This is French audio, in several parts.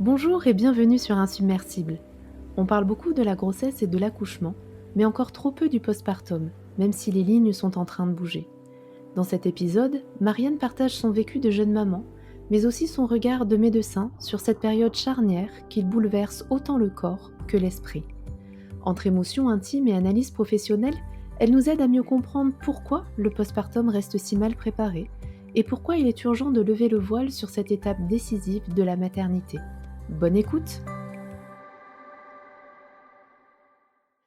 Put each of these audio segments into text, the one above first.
Bonjour et bienvenue sur Insubmersible. On parle beaucoup de la grossesse et de l'accouchement, mais encore trop peu du postpartum, même si les lignes sont en train de bouger. Dans cet épisode, Marianne partage son vécu de jeune maman, mais aussi son regard de médecin sur cette période charnière qui bouleverse autant le corps que l'esprit. Entre émotions intimes et analyse professionnelle, elle nous aide à mieux comprendre pourquoi le postpartum reste si mal préparé et pourquoi il est urgent de lever le voile sur cette étape décisive de la maternité. Bonne écoute!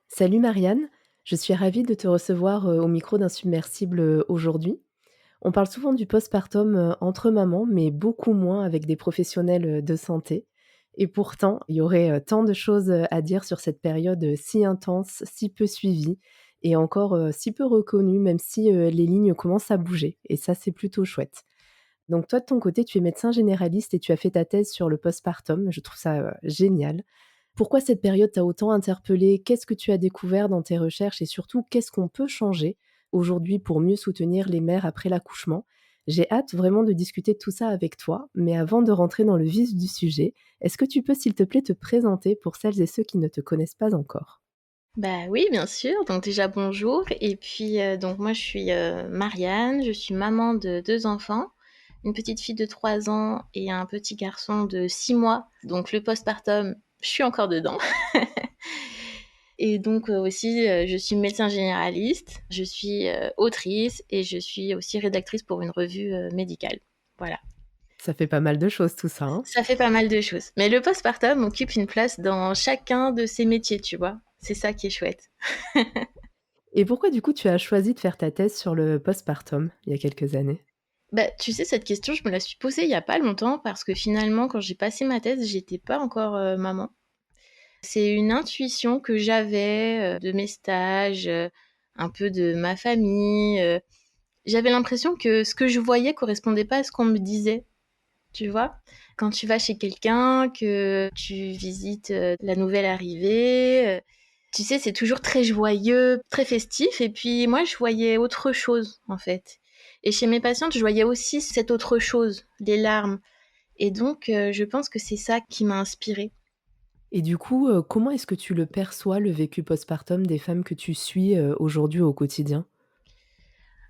Salut Marianne, je suis ravie de te recevoir au micro d'Insubmersible aujourd'hui. On parle souvent du postpartum entre mamans, mais beaucoup moins avec des professionnels de santé. Et pourtant, il y aurait tant de choses à dire sur cette période si intense, si peu suivie et encore si peu reconnue, même si les lignes commencent à bouger. Et ça, c'est plutôt chouette. Donc toi, de ton côté, tu es médecin généraliste et tu as fait ta thèse sur le postpartum. Je trouve ça génial. Pourquoi cette période t'a autant interpellée? Qu'est-ce que tu as découvert dans tes recherches et surtout, qu'est-ce qu'on peut changer aujourd'hui pour mieux soutenir les mères après l'accouchement? J'ai hâte vraiment de discuter de tout ça avec toi, mais avant de rentrer dans le vif du sujet, est-ce que tu peux, s'il te plaît, te présenter pour celles et ceux qui ne te connaissent pas encore? Bah oui, bien sûr. Donc déjà bonjour et puis, donc moi je suis, Marianne, je suis maman de 2 enfants, une petite fille de 3 ans et un petit garçon de 6 mois. Donc le postpartum, je suis encore dedans et donc, aussi, je suis médecin généraliste, je suis, autrice et je suis aussi rédactrice pour une revue, médicale. Voilà. Ça fait pas mal de choses tout ça, hein? Ça fait pas mal de choses. Mais le postpartum occupe une place dans chacun de ces métiers, tu vois? C'est ça qui est chouette. Et pourquoi du coup tu as choisi de faire ta thèse sur le postpartum il y a quelques années? Bah, tu sais, cette question, je me la suis posée il y a pas longtemps parce que finalement, quand j'ai passé ma thèse, j'étais pas encore, maman. C'est une intuition que j'avais, de mes stages, un peu de ma famille, j'avais l'impression que ce que je voyais correspondait pas à ce qu'on me disait, tu vois? Quand tu vas chez quelqu'un, que tu visites, la nouvelle arrivée, tu sais, c'est toujours très joyeux, très festif et puis moi, je voyais autre chose, en fait et chez mes patientes, je voyais aussi cette autre chose, les larmes et donc je pense que c'est ça qui m'a inspirée. Et du coup, comment est-ce que tu le perçois, le vécu postpartum des femmes que tu suis, aujourd'hui au quotidien?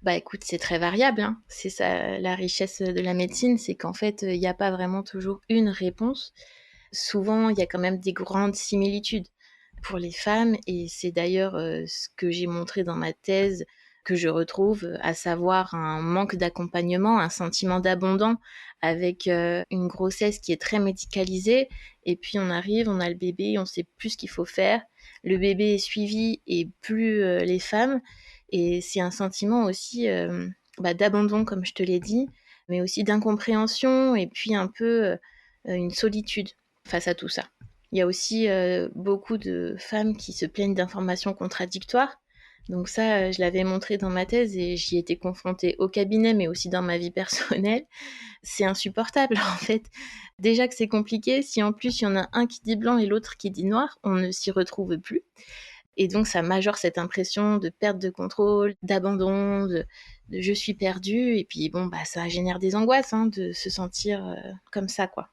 Bah, écoute, c'est très variable, hein. C'est ça la richesse, de la médecine, c'est qu'en fait, il y a pas vraiment toujours une réponse. Souvent, il y a quand même des grandes similitudes pour les femmes et c'est d'ailleurs, ce que j'ai montré dans ma thèse, que je retrouve, à savoir un manque d'accompagnement, un sentiment d'abandon avec, une grossesse qui est très médicalisée et puis on arrive, on a le bébé, on sait plus ce qu'il faut faire. Le bébé est suivi et plus, les femmes et c'est un sentiment aussi, bah, d'abandon comme je te l'ai dit, mais aussi d'incompréhension et puis un peu, une solitude face à tout ça. Il y a aussi, beaucoup de femmes qui se plaignent d'informations contradictoires. Donc ça, je l'avais montré dans ma thèse et j'y étais confrontée au cabinet, mais aussi dans ma vie personnelle. C'est insupportable, en fait. Déjà que c'est compliqué, si en plus il y en a un qui dit blanc et l'autre qui dit noir, on ne s'y retrouve plus et donc ça majore cette impression de perte de contrôle, d'abandon, de «je suis perdue» et puis bon, bah, ça génère des angoisses, hein, de se sentir, comme ça, quoi.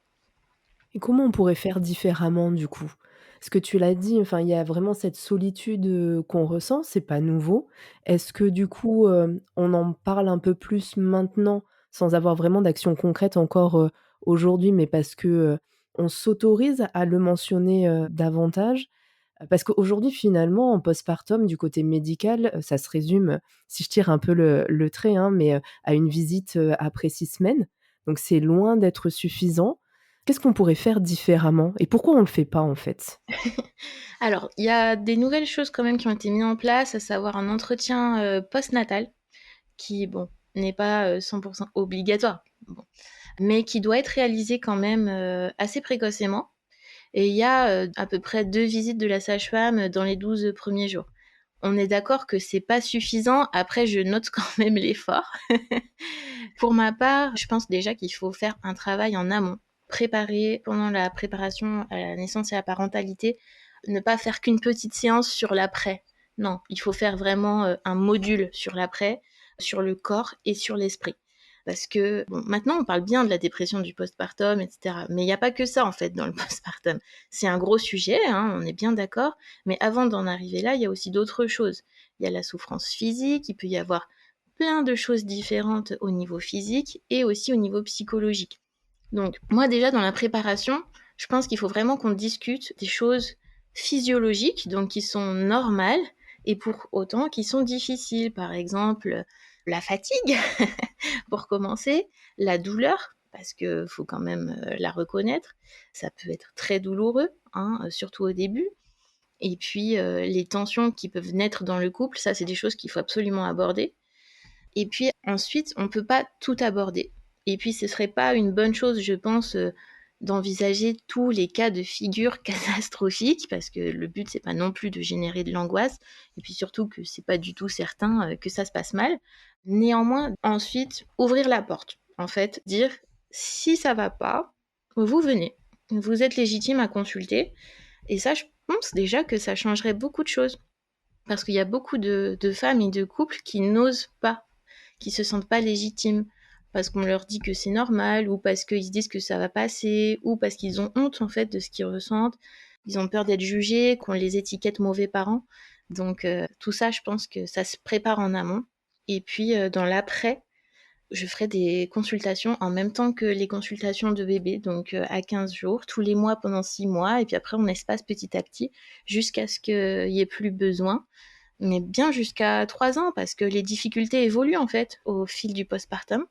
Et comment on pourrait faire différemment du coup? Parce que tu l'as dit, enfin, il y a vraiment cette solitude, qu'on ressent, c'est pas nouveau. Est-ce que du coup, on en parle un peu plus maintenant, sans avoir vraiment d'action concrète encore, aujourd'hui, mais parce que, on s'autorise à le mentionner, davantage? Parce qu'aujourd'hui, finalement, en postpartum, du côté médical, ça se résume, si je tire un peu le trait, hein, mais, à une visite, après 6 semaines. Donc c'est loin d'être suffisant. Qu'est-ce qu'on pourrait faire différemment et pourquoi on le fait pas, en fait? Alors, il y a des nouvelles choses quand même qui ont été mises en place, à savoir un entretien, postnatal qui, bon, n'est pas, 100 obligatoire, bon, mais qui doit être réalisé quand même, assez précocement et il y a, à peu près 2 visites de la sage-femme, dans les 12 premiers jours. On est d'accord que c'est pas suffisant. Après, je note quand même l'effort. Pour ma part, je pense déjà qu'il faut faire un travail en amont. Préparer pendant la préparation à la naissance et à la parentalité, ne pas faire qu'une petite séance sur l'après. Non, il faut faire vraiment, un module sur l'après, sur le corps et sur l'esprit. Parce que, bon, maintenant, on parle bien de la dépression du postpartum, etc. Mais il n'y a pas que ça, en fait, dans le postpartum. C'est un gros sujet, hein, on est bien d'accord. Mais avant d'en arriver là, il y a aussi d'autres choses. Il y a la souffrance physique, il peut y avoir plein de choses différentes au niveau physique et aussi au niveau psychologique. Donc, moi, déjà, dans la préparation, je pense qu'il faut vraiment qu'on discute des choses physiologiques, donc qui sont normales, et pour autant qui sont difficiles. Par exemple, la fatigue, pour commencer, la douleur, parce qu'il faut quand même la reconnaître. Ça peut être très douloureux, hein, surtout au début. Et puis, les tensions qui peuvent naître dans le couple, ça, c'est des choses qu'il faut absolument aborder. Et puis ensuite, on ne peut pas tout aborder. Et puis ce ne serait pas une bonne chose, je pense, d'envisager tous les cas de figure catastrophiques, parce que le but, c'est pas non plus de générer de l'angoisse, et puis surtout que c'est pas du tout certain que ça se passe mal. Néanmoins, ensuite, ouvrir la porte. En fait, dire, si ça va pas, vous venez. Vous êtes légitime à consulter. Et ça, je pense déjà que ça changerait beaucoup de choses. Parce qu'il y a beaucoup de femmes et de couples qui n'osent pas, qui se sentent pas légitimes parce qu'on leur dit que c'est normal ou parce qu'ils se disent que ça va passer ou parce qu'ils ont honte en fait de ce qu'ils ressentent. Ils ont peur d'être jugés, qu'on les étiquette mauvais parents. Donc tout ça, je pense que ça se prépare en amont. Et puis dans l'après, je ferai des consultations en même temps que les consultations de bébé, donc à 15 jours, tous les mois pendant 6 mois, et puis après on espace petit à petit jusqu'à ce qu'il n'y ait plus besoin, mais bien jusqu'à 3 ans, parce que les difficultés évoluent en fait au fil du postpartum.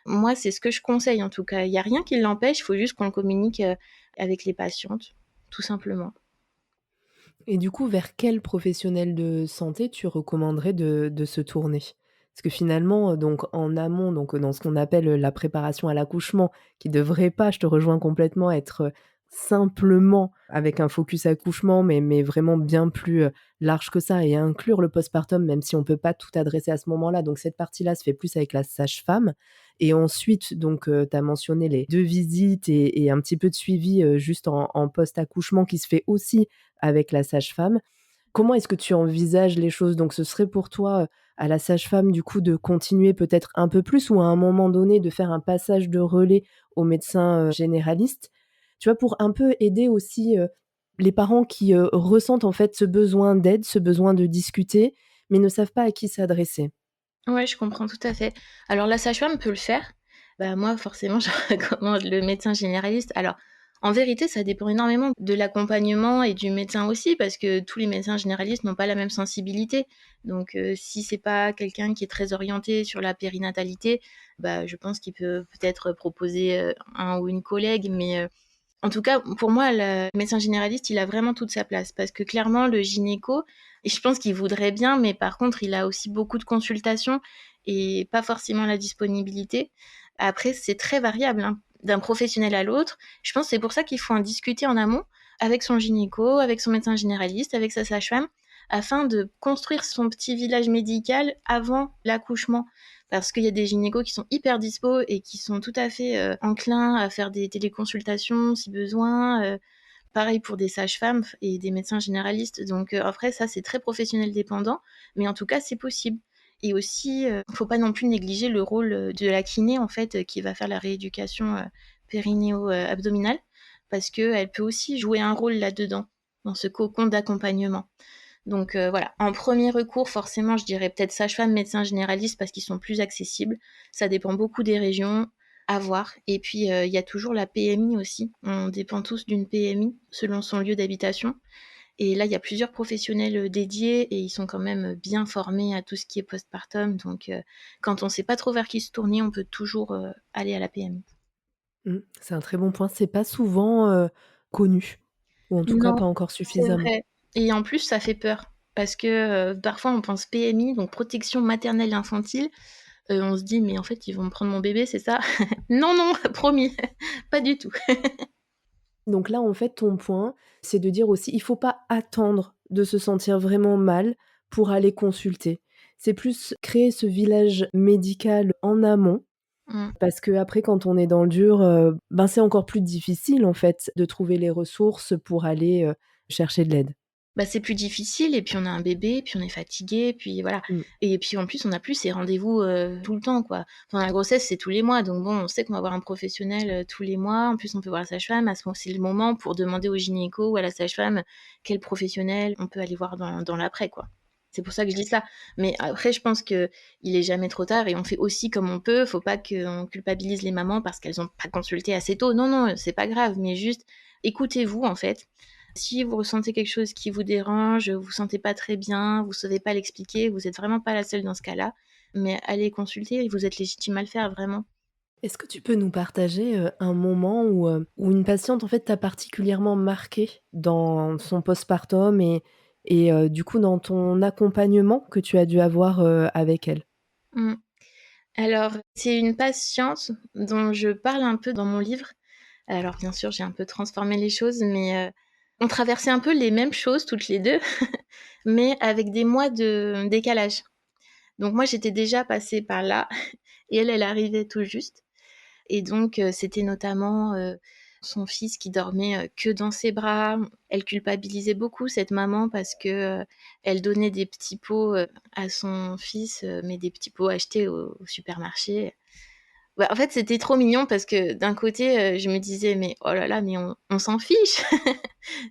Moi, c'est ce que je conseille en tout cas. Il n'y a rien qui l'empêche, il faut juste qu'on le communique avec les patientes, tout simplement. Et du coup, vers quel professionnel de santé tu recommanderais de se tourner? Parce que finalement, donc en amont, donc dans ce qu'on appelle, la préparation à l'accouchement, qui devrait pas, je te rejoins complètement, être, simplement avec un focus accouchement, mais vraiment bien plus, large que ça et inclure le postpartum, même si on peut pas tout adresser à ce moment-là. Donc cette partie-là se fait plus avec la sage-femme et ensuite donc, tu as mentionné les 2 visites et un petit peu de suivi, juste en post-accouchement qui se fait aussi avec la sage-femme. Comment est-ce que tu envisages les choses? Donc ce serait pour toi, à la sage-femme du coup de continuer peut-être un peu plus ou à un moment donné de faire un passage de relais au médecin, généraliste? Tu vois? Pour un peu aider aussi, les parents qui, ressentent en fait ce besoin d'aide, ce besoin de discuter, mais ne savent pas à qui s'adresser. Ouais, je comprends tout à fait. Alors la sage-femme peut le faire. Bah, moi, forcément, je recommande le médecin généraliste. Alors, en vérité, ça dépend énormément de l'accompagnement et du médecin aussi, parce que tous les médecins généralistes n'ont pas la même sensibilité. Donc, si c'est pas quelqu'un qui est très orienté sur la périnatalité, bah, je pense qu'il peut peut-être proposer un ou une collègue, mais en tout cas, pour moi, le médecin généraliste, il a vraiment toute sa place parce que clairement, le gynéco, et je pense qu'il voudrait bien, mais par contre, il a aussi beaucoup de consultations et pas forcément la disponibilité. Après, c'est très variable, hein, d'un professionnel à l'autre. Je pense que c'est pour ça qu'il faut en discuter en amont avec son gynéco, avec son médecin généraliste, avec sa sage-femme, afin de construire son petit village médical avant l'accouchement. Parce qu'il y a des gynécos qui sont hyper dispo et qui sont tout à fait enclins à faire des téléconsultations si besoin. Pareil pour des sages-femmes et des médecins généralistes. Donc après, ça, c'est très professionnel dépendant, mais en tout cas, c'est possible. Et aussi, faut pas non plus négliger le rôle de la kiné, en fait, qui va faire la rééducation périnéo-abdominale, parce qu'elle peut aussi jouer un rôle là-dedans, dans ce cocon d'accompagnement. Donc voilà, en premier recours, forcément, je dirais peut-être sage-femme, médecin généraliste parce qu'ils sont plus accessibles. Ça dépend beaucoup des régions, à voir. Et puis il y a toujours la PMI aussi. On dépend tous d'une PMI selon son lieu d'habitation. Et là, il y a plusieurs professionnels dédiés et ils sont quand même bien formés à tout ce qui est postpartum. Donc quand on ne sait pas trop vers qui se tourner, on peut toujours aller à la PMI. Mmh, c'est un très bon point. C'est pas souvent, connu ou en tout cas Non, pas encore c'est suffisamment. vrai. Et en plus, ça fait peur. Parce que parfois, on pense PMI, donc protection maternelle infantile. On se dit: «Mais en fait, ils vont me prendre mon bébé, c'est ça?» Non, non, promis, pas du tout. Donc là, en fait, ton point, c'est de dire aussi, il faut pas attendre de se sentir vraiment mal pour aller consulter. C'est plus créer ce village médical en amont, Mmh. parce qu'après quand on est dans le dur, ben, c'est encore plus difficile, en fait, de trouver les ressources pour aller, chercher de l'aide. Bah, c'est plus difficile et puis on a un bébé, puis on est fatigué, puis voilà Mmh. et puis en plus on n'a plus ces rendez-vous, tout le temps quoi. Pendant la grossesse, c'est tous les mois donc bon, on sait qu'on va voir un professionnel, tous les mois. En plus, on peut voir la sage-femme. À ce moment c'est le moment pour demander au gynéco ou à la sage-femme quel professionnel on peut aller voir dans l'après quoi. C'est pour ça que je dis ça. Mais après je pense qu'il est jamais trop tard et on fait aussi comme on peut. Faut pas qu'on culpabilise les mamans parce qu'elles ont pas consulté assez tôt. Non, non, c'est pas grave, mais juste écoutez-vous en fait. Si vous ressentez quelque chose qui vous dérange, vous vous sentez pas très bien, vous savez pas l'expliquer, vous êtes vraiment pas la seule dans ce cas-là, mais allez consulter, vous êtes légitime à le faire, vraiment. Est-ce que tu peux nous partager, un moment où une patiente, en fait, t'a particulièrement marqué dans son postpartum et du coup, dans ton accompagnement que tu as dû avoir, avec elle? Mmh. Alors, c'est une patiente dont je parle un peu dans mon livre. Alors bien sûr, j'ai un peu transformé les choses, mais on traversait un peu les mêmes choses toutes les 2, mais avec des mois de décalage. Donc moi, j'étais déjà passée par là et elle, elle arrivait tout juste. Et donc, c'était notamment, son fils qui dormait, que dans ses bras. Elle culpabilisait beaucoup cette maman parce que, elle donnait des petits pots, à son fils, mais des petits pots achetés au supermarché. Bah, en fait, c'était trop mignon parce que d'un côté, je me disais: «Mais oh là là, mais on s'en fiche,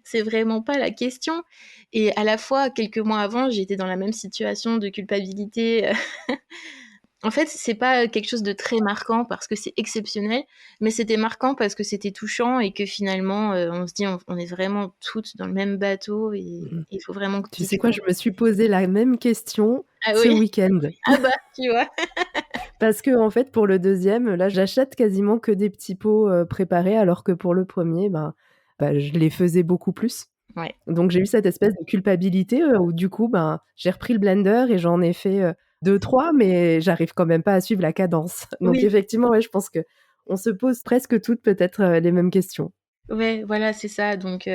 c'est vraiment pas la question» et à la fois, quelques mois avant, j'étais dans la même situation de culpabilité. En fait, c'est pas quelque chose de très marquant parce que c'est exceptionnel, mais c'était marquant parce que c'était touchant et que finalement, on se dit: «On est vraiment toutes dans le même bateau et Mmh. il faut vraiment que Tu tu sais t'y quoi? con». Je me suis posé la même question Ah ce oui? week-end. Ah bah, tu vois? Parce qu'en fait, pour le deuxième, là, j'achète quasiment que des petits pots, préparés alors que pour le premier, ben, je les faisais beaucoup plus. Ouais. Donc j'ai eu cette espèce de culpabilité, où du coup, ben, j'ai repris le blender et j'en ai fait, 2-3 mais j'arrive quand même pas à suivre la cadence. Donc Oui, effectivement, ouais, je pense qu'on se pose presque toutes peut-être, les mêmes questions. ouais, voilà, c'est ça donc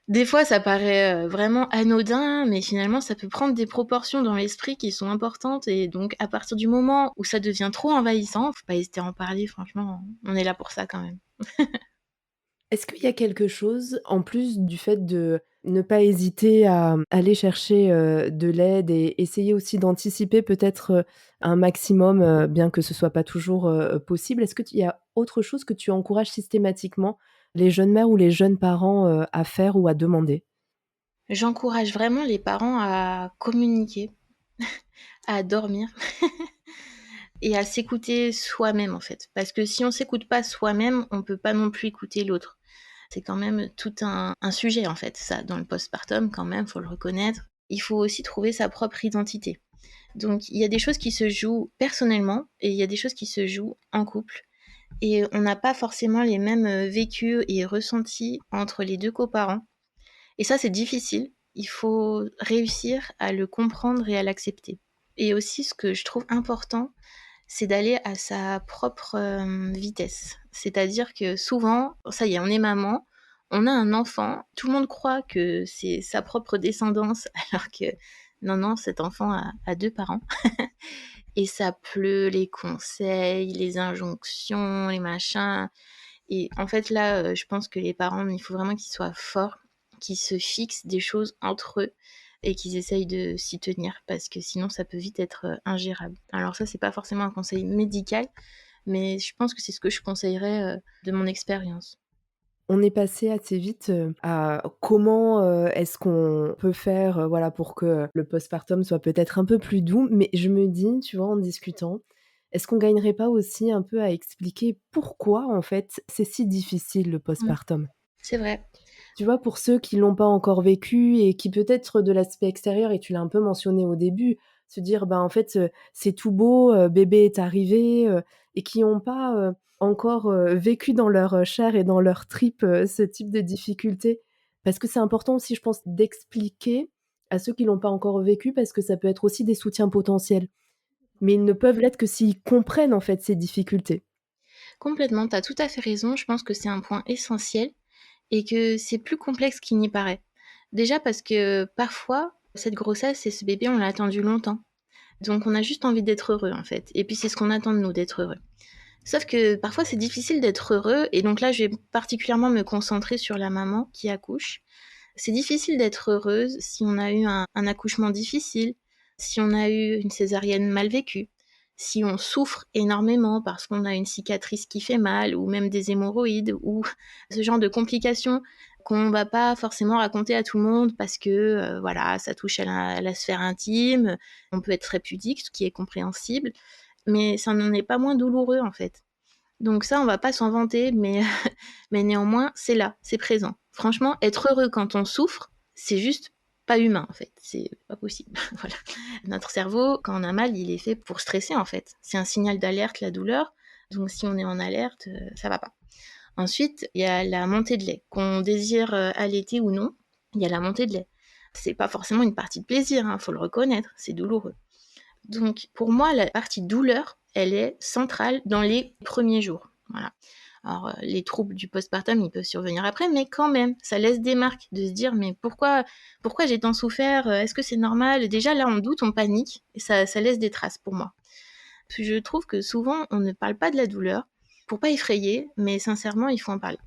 des fois, ça paraît, vraiment anodin, mais finalement, ça peut prendre des proportions dans l'esprit qui sont importantes et donc à partir du moment où ça devient trop envahissant, faut pas hésiter à en parler franchement, on est là pour ça quand même. Est-ce qu'il y a quelque chose, en plus du fait de ne pas hésiter à aller chercher, de l'aide et essayer aussi d'anticiper peut-être, un maximum, bien que ce soit pas toujours, possible. Est-ce qu'il y a autre chose que tu encourages systématiquement les jeunes mères ou les jeunes parents, à faire ou à demander? J'encourage vraiment les parents à communiquer, à dormir et à s'écouter soi-même, en fait. Parce que si on s'écoute pas soi-même, on peut pas non plus écouter l'autre. C'est quand même tout un sujet, en fait, ça, dans le postpartum, quand même, faut le reconnaître. Il faut aussi trouver sa propre identité. Donc, il y a des choses qui se jouent personnellement et il y a des choses qui se jouent en couple. Et on n'a pas forcément les mêmes vécus et ressentis entre les deux coparents. Et ça, c'est difficile. Il faut réussir à le comprendre et à l'accepter. Et aussi, ce que je trouve important, c'est d'aller à sa propre vitesse. C'est-à-dire que souvent, ça y est, on est maman, on a un enfant, tout le monde croit que c'est sa propre descendance, alors que non, non, cet enfant a deux parents. Et ça pleut les conseils, les injonctions, les machins. Et en fait, là, je pense que les parents, il faut vraiment qu'ils soient forts, qu'ils se fixent des choses entre eux et qu'ils essayent de s'y tenir parce que sinon ça peut vite être, ingérable. Alors ça, c'est pas forcément un conseil médical, mais je pense que c'est ce que je conseillerais, de mon expérience. On est passé assez vite, à comment, est-ce qu'on peut faire, voilà, pour que le postpartum soit peut-être un peu plus doux. Mais je me dis, tu vois, en discutant, est-ce qu'on gagnerait pas aussi un peu à expliquer pourquoi, en fait, c'est si difficile le Mmh, postpartum? c'est vrai. Tu vois, pour ceux qui l'ont pas encore vécu et qui peut-être de l'aspect extérieur et tu l'as un peu mentionné au début, se dire: «Ben, en fait, c'est tout beau, bébé est arrivé», et qui ont pas, encore, vécu dans leur, chair et dans leur tripes, ce type de difficultés. Parce que c'est important aussi, je pense, d'expliquer à ceux qui l'ont pas encore vécu parce que ça peut être aussi des soutiens potentiels. Mais ils ne peuvent l'être que s'ils comprennent, en fait, ces difficultés. Complètement, tu as tout à fait raison, je pense que c'est un point essentiel et que c'est plus complexe qu'il n'y paraît. Déjà parce que parfois, cette grossesse et ce bébé, on l'a attendu longtemps. Donc on a juste envie d'être heureux en fait. Et puis c'est ce qu'on attend de nous, d'être heureux. Sauf que parfois c'est difficile d'être heureux et donc là je vais particulièrement me concentrer sur la maman qui accouche. C'est difficile d'être heureuse si on a eu un accouchement difficile, si on a eu une césarienne mal vécue, si on souffre énormément parce qu'on a une cicatrice qui fait mal ou même des hémorroïdes ou ce genre de complications qu'on va pas forcément raconter à tout le monde parce que voilà, ça touche à la sphère intime, on peut être très pudique, ce qui est compréhensible, mais ça n'en est pas moins douloureux en fait. Donc ça, on va pas s'en vanter, mais, mais néanmoins, c'est là, c'est présent. Franchement, être heureux quand on souffre, c'est juste pas humain en fait, c'est pas possible. Voilà. Notre cerveau, quand on a mal, il est fait pour stresser en fait. C'est un signal d'alerte, la douleur. Donc si on est en alerte, ça va pas. Ensuite, il y a la montée de lait. Qu'on désire allaiter ou non, il y a la montée de lait. C'est pas forcément une partie de plaisir, hein, faut le reconnaître, c'est douloureux. Donc pour moi, la partie douleur, elle est centrale dans les premiers jours. Voilà. Alors les troubles du postpartum, ils peuvent survenir après, mais quand même, ça laisse des marques de se dire mais pourquoi j'ai tant souffert? Est-ce que c'est normal? Déjà là, on doute, on panique, et ça laisse des traces pour moi. Puis je trouve que souvent, on ne parle pas de la douleur pour pas effrayer, mais sincèrement, il faut en parler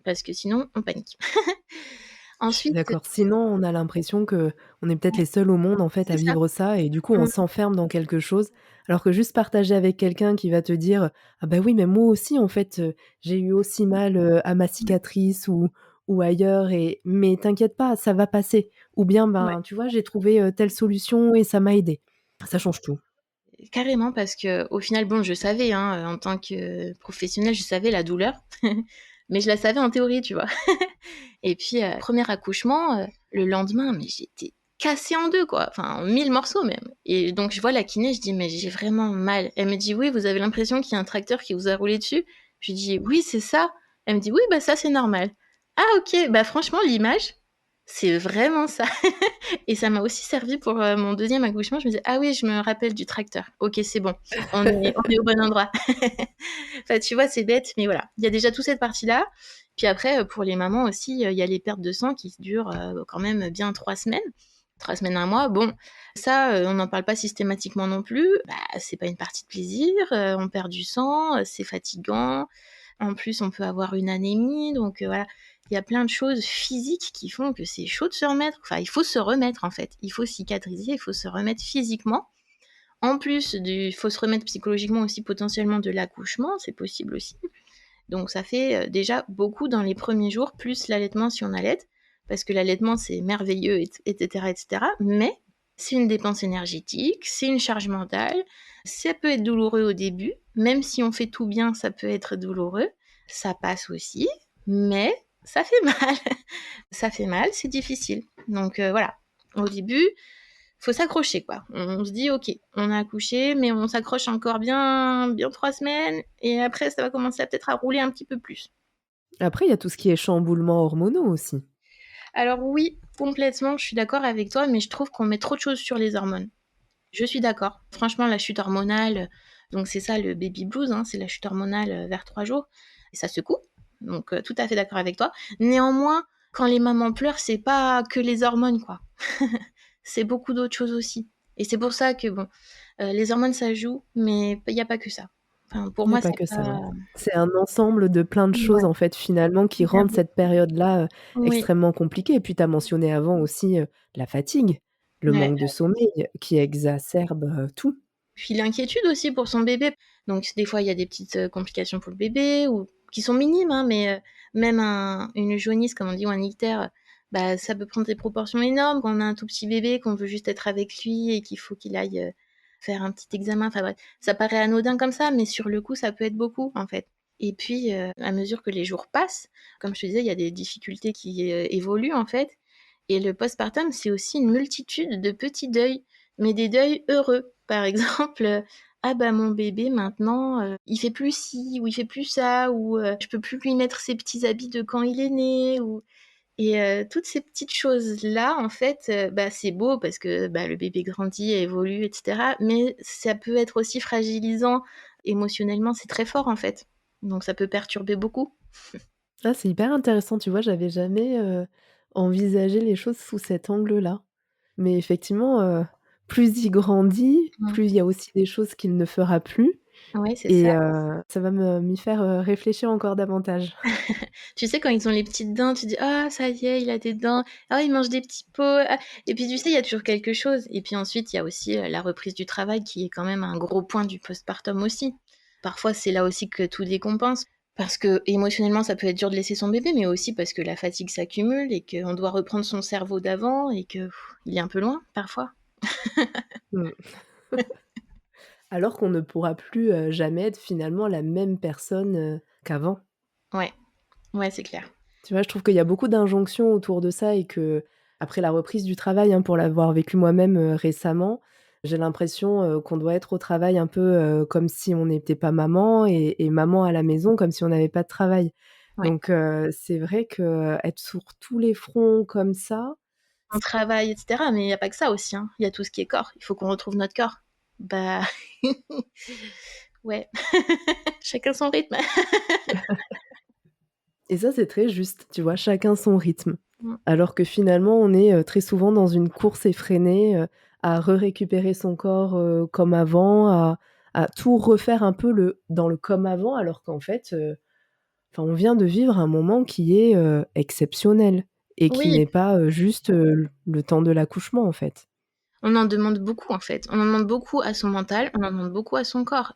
parce que sinon, on panique. Je suis Ensuite, d'accord. Sinon, on a l'impression qu'on est peut-être les seuls au monde, en fait, c'est à ça. vivre ça et du coup, on Mmh. s'enferme dans quelque chose. Alors que juste partager avec quelqu'un qui va te dire: «Ah bah oui, mais moi aussi, en fait, j'ai eu aussi mal, à ma cicatrice ou ailleurs et mais t'inquiète pas, ça va passer» ou bien: Ouais. «Ben, tu vois, j'ai trouvé, telle solution et ça m'a aidé». Ça change tout. Carrément, parce que au final, bon, je savais, hein, en tant que professionnelle, je savais la douleur, mais je la savais en théorie, tu vois? Et puis, 1er accouchement, le lendemain, mais j'étais cassée en 2 quoi, enfin en 1000 morceaux même, et donc je vois la kiné, je dis: «Mais j'ai vraiment mal». Elle me dit: «Oui, vous avez l'impression qu'il y a un tracteur qui vous a roulé dessus?» Je lui dis: «Oui, c'est ça». Elle me dit: «Oui, bah ça, c'est normal». Ah OK, bah franchement, l'image, c'est vraiment ça. Et ça m'a aussi servi pour, mon deuxième accouchement. Je me dis: «Ah oui, je me rappelle du tracteur. OK, c'est bon, on est au bon endroit». Enfin, tu vois, c'est bête, mais voilà. Il y a déjà toute cette partie-là. Puis après, pour les mamans aussi, il y a les pertes de sang qui durent, quand même bien 3 semaines. 3 semaines, 1 mois. Bon, ça, on n'en parle pas systématiquement non plus. Bah, c'est pas une partie de plaisir, on perd du sang, c'est fatigant. En plus, on peut avoir une anémie, donc voilà. Il y a plein de choses physiques qui font que c'est chaud de se remettre. Enfin, il faut se remettre en fait. Il faut cicatriser, il faut se remettre physiquement. En plus il faut se remettre psychologiquement aussi potentiellement de l'accouchement, c'est possible aussi. Donc ça fait déjà beaucoup dans les premiers jours, plus l'allaitement si on allaite, parce que l'allaitement c'est merveilleux, etc., etc. Mais c'est une dépense énergétique, c'est une charge mentale, ça peut être douloureux au début, même si on fait tout bien, ça peut être douloureux. Ça passe aussi, mais ça fait mal. Ça fait mal, c'est difficile. Donc voilà, au début, faut s'accrocher quoi. On se dit OK, on a accouché, mais on s'accroche encore bien 3 semaines et après ça va commencer à peut-être à rouler un petit peu plus. Après, il y a tout ce qui est chamboulements hormonaux aussi. Alors oui, complètement, je suis d'accord avec toi, mais je trouve qu'on met trop de choses sur les hormones. Je suis d'accord. Franchement, la chute hormonale, donc c'est ça le baby blues, hein, c'est la chute hormonale, vers 3 jours et ça secoue. Donc tout à fait d'accord avec toi. Néanmoins, quand les mamans pleurent, c'est pas que les hormones, quoi. C'est beaucoup d'autres choses aussi, et c'est pour ça que bon, les hormones ça joue, mais il y a pas que ça. Enfin pour Il y a moi pas c'est que ça, ouais. pas C'est un ensemble de plein de choses, ouais, en fait, finalement, qui rendent clairement. cette période-là, Oui, extrêmement compliquée et puis tu as mentionné avant aussi, la fatigue, le ouais. manque de sommeil qui exacerbe, tout. Puis l'inquiétude aussi pour son bébé. Donc des fois, il y a des petites, complications pour le bébé ou qui sont minimes, hein, mais même une jaunisse, comme on dit, ou un ictère, bah, ça peut prendre des proportions énormes quand on a un tout petit bébé, qu'on veut juste être avec lui et qu'il faut qu'il aille, faire un petit examen. Enfin bref, ça paraît anodin comme ça, mais sur le coup, ça peut être beaucoup, en fait. Et puis, à mesure que les jours passent, comme je te disais, il y a des difficultés qui, évoluent, en fait, et le postpartum, c'est aussi une multitude de petits deuils, mais des deuils heureux. Par exemple, «Ah bah, mon bébé maintenant, il fait plus ci ou il fait plus ça» ou «Je peux plus lui mettre ses petits habits de quand il est né» ou et toutes ces petites choses-là, en fait, bah, c'est beau parce que, bah, le bébé grandit, évolue et cetera, mais ça peut être aussi fragilisant émotionnellement, c'est très fort, en fait. Donc ça peut perturber beaucoup. Ah, c'est hyper intéressant, tu vois? J'avais jamais, envisagé les choses sous cet angle-là. Mais effectivement, plus il grandit, Mmh. plus il y a aussi des choses qu'il ne fera plus Ouais, c'est et ça. ça va m'y faire, réfléchir encore davantage. Tu sais, quand ils ont les petites dents, tu dis: «Ah ça y est, il a des dents. Ah, il mange des petits pots. Ah» et puis tu sais, il y a toujours quelque chose et puis ensuite, il y a aussi, la reprise du travail qui est quand même un gros point du postpartum aussi. Parfois, c'est là aussi que tout décompense parce qu'émotionnellement, ça peut être dur de laisser son bébé, mais aussi parce que la fatigue s'accumule et qu'on doit reprendre son cerveau d'avant et que il est un peu loin, parfois. Mmh. Alors qu'on ne pourra plus, jamais être finalement la même personne, qu'avant. Ouais, ouais, c'est clair. Tu vois? Je trouve qu'il y a beaucoup d'injonctions autour de ça et qu'après la reprise du travail, hein, pour l'avoir vécu moi-même, récemment, j'ai l'impression, qu'on doit être au travail un peu, comme si on n'était pas maman et maman à la maison comme si on n'avait pas de travail. Ouais. Donc c'est vrai qu'être sur tous les fronts comme ça, On travaille et cetera, mais il y a pas que ça aussi, hein. Il y a tout ce qui est corps. Il faut qu'on retrouve notre corps. Bah, ouais, chacun son rythme. et ça, c'est très juste, tu vois? Chacun son rythme. Mmh. Alors que finalement, on est, très souvent dans une course effrénée, à récupérer son corps, comme avant, à tout refaire un peu dans le comme avant, alors qu'en fait, enfin, on vient de vivre un moment qui est, exceptionnel et qui Oui, n'est pas, juste, le temps de l'accouchement, en fait. on en demande beaucoup, en fait. On en demande beaucoup à son mental, on en demande beaucoup à son corps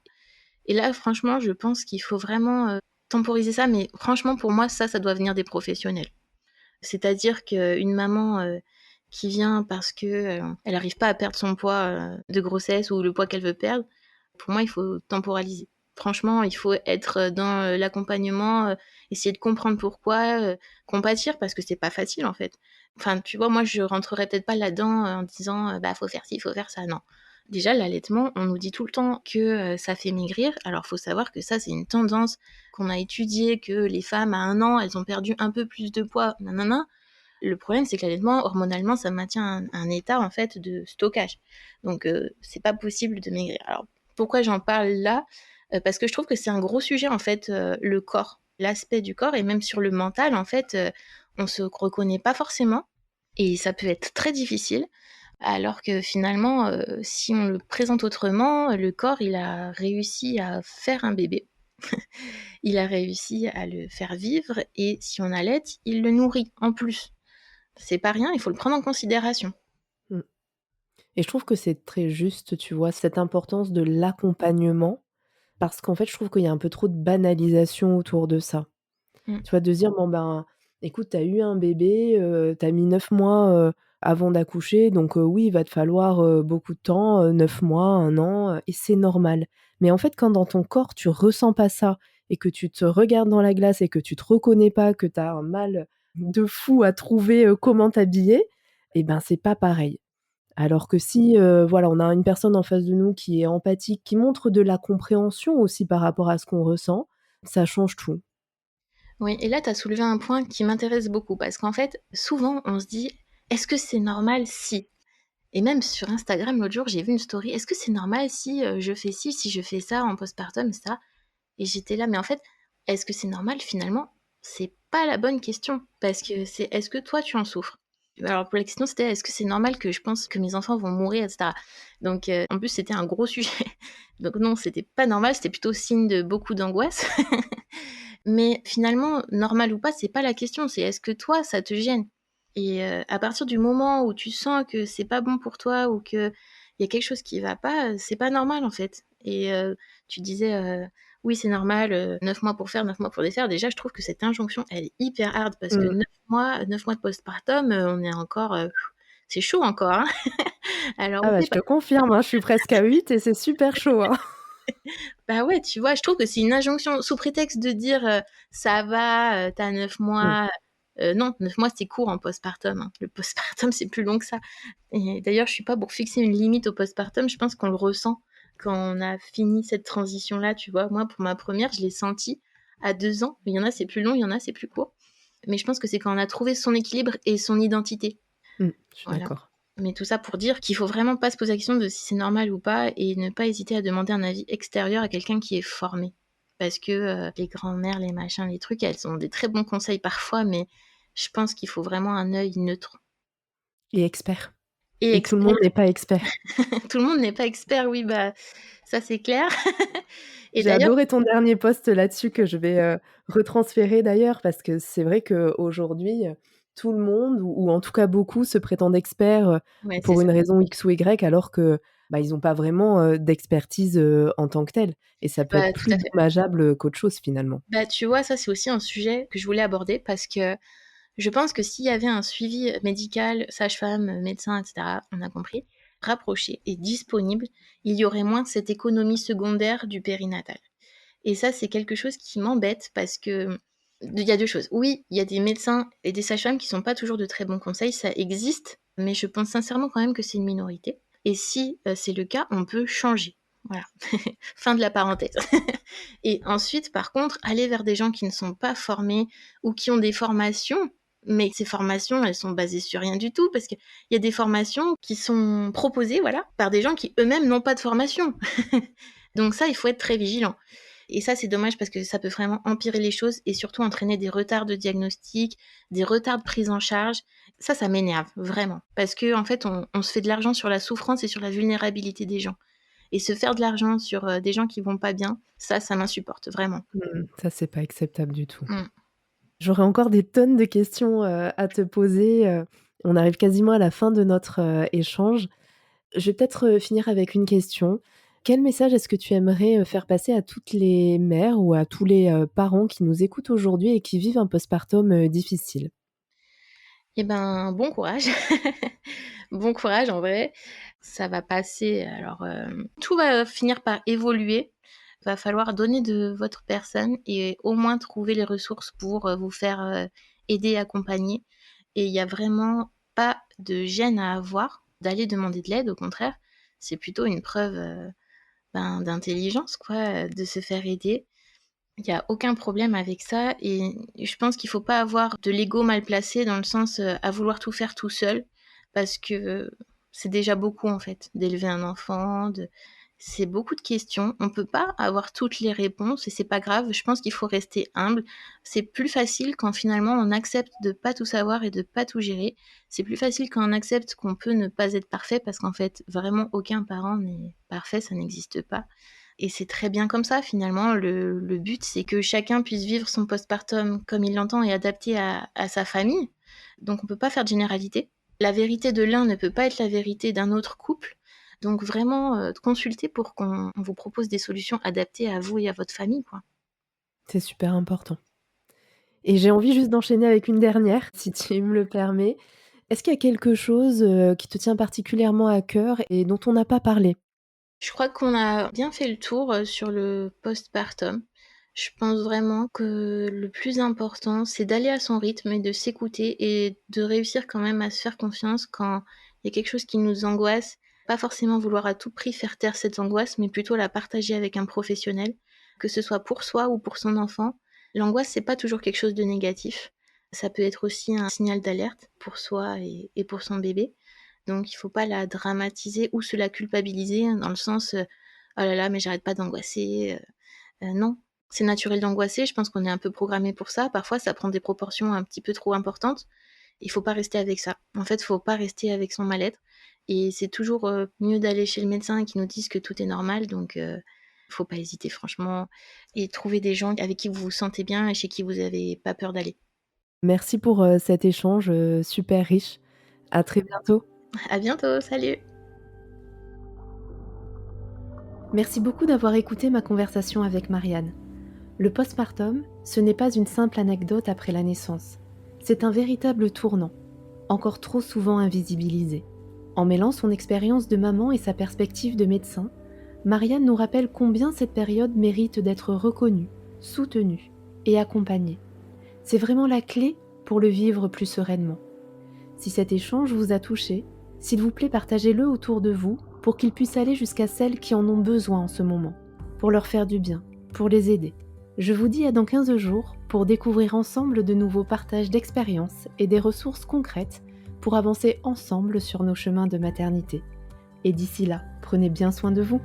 et là, franchement, je pense qu'il faut vraiment, temporiser ça, mais franchement, pour moi, ça doit venir des professionnels. C'est-à-dire qu'une maman, qui vient parce que, elle arrive pas à perdre son poids, de grossesse ou le poids qu'elle veut perdre, pour moi, il faut temporaliser. Franchement, il faut être, dans, l'accompagnement, essayer de comprendre pourquoi, compatir parce que c'est pas facile, en fait. Enfin, tu vois, moi, je rentrerais peut-être pas là-dedans, en disant, «Bah, faut faire ci, faut faire ça», non. Déjà, l'allaitement, on nous dit tout le temps que, ça fait maigrir. Alors, faut savoir que ça, c'est une tendance qu'on a étudiée, que les femmes à 1 an, elles ont perdu un peu plus de poids, nin. Le problème, c'est que l'allaitement, hormonalement, ça maintient un état, en fait, de stockage. Donc c'est pas possible de maigrir. Alors, pourquoi j'en parle là? Parce que je trouve que c'est un gros sujet, en fait, le corps, l'aspect du corps et même sur le mental, en fait, on se reconnaît pas forcément et ça peut être très difficile. Alors que finalement, si on le présente autrement, le corps, il a réussi à faire un bébé. Il a réussi à le faire vivre et si on allaite, il le nourrit en plus. C'est pas rien, il faut le prendre en considération. Mmh, et je trouve que c'est très juste, tu vois? Cette importance de l'accompagnement, parce qu'en fait, je trouve qu'il y a un peu trop de banalisation autour de ça. Mmh. Tu vois? De se dire: «Bon, ben, écoute, tu as eu un bébé, tu as mis 9 mois, avant d'accoucher, donc oui, il va te falloir, beaucoup de temps, 9 mois, 1 an, et c'est normal». Mais en fait, quand dans ton corps, tu ressens pas ça et que tu te regardes dans la glace et que tu te reconnais pas, que tu as un mal de fou à trouver, comment t'habiller, et ben, c'est pas pareil. Alors que si, voilà, on a une personne en face de nous qui est empathique, qui montre de la compréhension aussi par rapport à ce qu'on ressent, ça change tout. Oui et là, tu as soulevé un point qui m'intéresse beaucoup parce qu'en fait, souvent, on se dit: «Est-ce que c'est normal si?» et même sur Instagram, l'autre jour, j'ai vu une story: «Est-ce que c'est normal si, je fais ci, si je fais ça en postpartum?» et cetera et j'étais là, mais en fait, est-ce que c'est normal finalement? C'est pas la bonne question parce que c'est: «Est-ce que toi, tu en souffres?» alors pour la question, c'était: «Est-ce que c'est normal que je pense que mes enfants vont mourir?» et cetera donc en plus, c'était un gros sujet donc non, c'était pas normal, c'était plutôt signe de beaucoup d'angoisse. Mais finalement, normal ou pas, c'est pas la question, c'est est-ce que toi, ça te gêne? Et à partir du moment où tu sens que c'est pas bon pour toi ou qu'il y a quelque chose qui va pas, c'est pas normal, en fait. Et tu disais, «Oui, c'est normal, 9 mois pour faire, 9 mois pour défaire». Déjà, je trouve que cette injonction, elle est hyper hard parce que Mmh. 9 mois de postpartum, on est encore, c'est chaud encore, hein. Alors Ah bah, OK, je te confirme, hein, je suis presque à 8 et c'est super chaud, hein. bah, ouais, tu vois? Je trouve que c'est une injonction sous prétexte de dire, «Ça va, tu 9 Mmh. mois», non, 9 mois, c'est court en postpartum, hein. Le postpartum, c'est plus long que ça et d'ailleurs, je suis pas pour fixer une limite au postpartum, je pense qu'on le ressent quand on a fini cette transition-là, tu vois? Moi, pour ma première, je l'ai senti à 2 ans. Il y en a, c'est plus long, il y en a, c'est plus court. Mais je pense que c'est quand on a trouvé son équilibre et son identité. Je suis Voilà. d'accord. Mais tout ça pour dire qu'il faut vraiment pas se poser la question de si c'est normal ou pas et ne pas hésiter à demander un avis extérieur à quelqu'un qui est formé. Parce que, les grands-mères, les machins, les trucs, elles ont des très bons conseils parfois, mais je pense qu'il faut vraiment un œil neutre. Et expert. et Et tout le monde n'est pas expert. tout le monde n'est pas expert, oui, bah, ça c'est clair. Et J'ai d'ailleurs adoré ton dernier post là-dessus que je vais, retransférer d'ailleurs parce que c'est vrai qu'aujourd'hui, tout le monde ou en tout cas beaucoup se prétendent experts, ouais, c'est pour ça. une raison X ou Y alors que, bah, ils ont pas vraiment, d'expertise, en tant que telle et ça peut être Bah, tout plus à fait. dommageable, qu'autre chose finalement. Bah, tu vois, ça c'est aussi un sujet que je voulais aborder parce que je pense que s'il y avait un suivi, médical, sage-femme, médecin et cetera, on a compris, rapproché et disponible, il y aurait moins cette économie secondaire du périnatal. Et ça, c'est quelque chose qui m'embête parce que, il y a 2 choses. Oui, il y a des médecins et des sages-femmes qui sont pas toujours de très bons conseils, ça existe, mais je pense sincèrement quand même que c'est une minorité. Et si, c'est le cas, on peut changer. Voilà. Fin de la parenthèse. Et ensuite, par contre, aller vers des gens qui ne sont pas formés ou qui ont des formations, mais ces formations, elles sont basées sur rien du tout parce qu'il y a des formations qui sont proposées, voilà, par des gens qui eux-mêmes n'ont pas de formation. Donc ça, il faut être très vigilant. Et ça, c'est dommage parce que ça peut vraiment empirer les choses et surtout entraîner des retards de diagnostic, des retards de prise en charge. Ça m'énerve vraiment parce que en fait, on se fait de l'argent sur la souffrance et sur la vulnérabilité des gens. Et se faire de l'argent sur, des gens qui vont pas bien, ça m'insupporte vraiment. Ça, c'est pas acceptable du tout. Mmh. J'aurais encore des tonnes de questions, à te poser, on arrive quasiment à la fin de notre, échange. Je vais peut-être, finir avec une question. Quel message est-ce que tu aimerais, faire passer à toutes les mères ou à tous les, parents qui nous écoutent aujourd'hui et qui vivent un postpartum, difficile? Et ben, bon courage. Bon courage en vrai. Ça va passer alors, tout va finir par évoluer. Va falloir donner de votre personne et au moins trouver les ressources pour, vous faire, aider, accompagner et il y a vraiment pas de gêne à avoir d'aller demander de l'aide, au contraire. C'est plutôt une preuve, ben, d'intelligence quoi, de se faire aider. Il y a aucun problème avec ça et je pense qu'il faut pas avoir de l'ego mal placé dans le sens, à vouloir tout faire tout seul parce que c'est déjà beaucoup en fait d'élever un enfant, de c'est beaucoup de questions. On peut pas avoir toutes les réponses et c'est pas grave. Je pense qu'il faut rester humble. C'est plus facile quand finalement on accepte de pas tout savoir et de pas tout gérer. C'est plus facile quand on accepte qu'on peut ne pas être parfait parce qu'en fait vraiment aucun parent n'est parfait, ça n'existe pas. Et c'est très bien comme ça finalement. Le but, c'est que chacun puisse vivre son postpartum comme il l'entend et adapté à sa famille. Donc on peut pas faire de généralité. La vérité de l'un ne peut pas être la vérité d'un autre couple. Donc vraiment, consulter pour qu'on on vous propose des solutions adaptées à vous et à votre famille, quoi. C'est super important et j'ai envie juste d'enchaîner avec une dernière, si tu me le permets. Est-ce qu'il y a quelque chose, qui te tient particulièrement à cœur et dont on n'a pas parlé? Je crois qu'on a bien fait le tour, sur le postpartum. Je pense vraiment que le plus important, c'est d'aller à son rythme et de s'écouter et de réussir quand même à se faire confiance quand il y a quelque chose qui nous angoisse. Pas forcément vouloir à tout prix faire taire cette angoisse, mais plutôt la partager avec un professionnel, que ce soit pour soi ou pour son enfant. L'angoisse, c'est pas toujours quelque chose de négatif. Ça peut être aussi un signal d'alerte pour soi et pour son bébé. Donc il faut pas la dramatiser ou se la culpabiliser dans le sens, «Oh là là, mais j'arrête pas d'angoisser», non, c'est naturel d'angoisser, je pense qu'on est un peu programmé pour ça. Parfois, ça prend des proportions un petit peu trop importantes. Il faut pas rester avec ça. En fait, faut pas rester avec son mal-être et c'est toujours, mieux d'aller chez le médecin qui nous dise que tout est normal donc faut pas hésiter franchement et trouver des gens avec qui vous vous sentez bien et chez qui vous avez pas peur d'aller. Merci pour, cet échange, super riche. À très bientôt. À bientôt, salut! Merci beaucoup d'avoir écouté ma conversation avec Marianne. Le postpartum, ce n'est pas une simple anecdote après la naissance. C'est un véritable tournant, encore trop souvent invisibilisé. En mêlant son expérience de maman et sa perspective de médecin, Marianne nous rappelle combien cette période mérite d'être reconnue, soutenue et accompagnée. C'est vraiment la clé pour le vivre plus sereinement. Si cet échange vous a touché, s'il vous plaît, partagez-le autour de vous pour qu'il puisse aller jusqu'à celles qui en ont besoin en ce moment, pour leur faire du bien, pour les aider. Je vous dis à dans 15 jours pour découvrir ensemble de nouveaux partages d'expériences et des ressources concrètes pour avancer ensemble sur nos chemins de maternité. Et d'ici là, prenez bien soin de vous.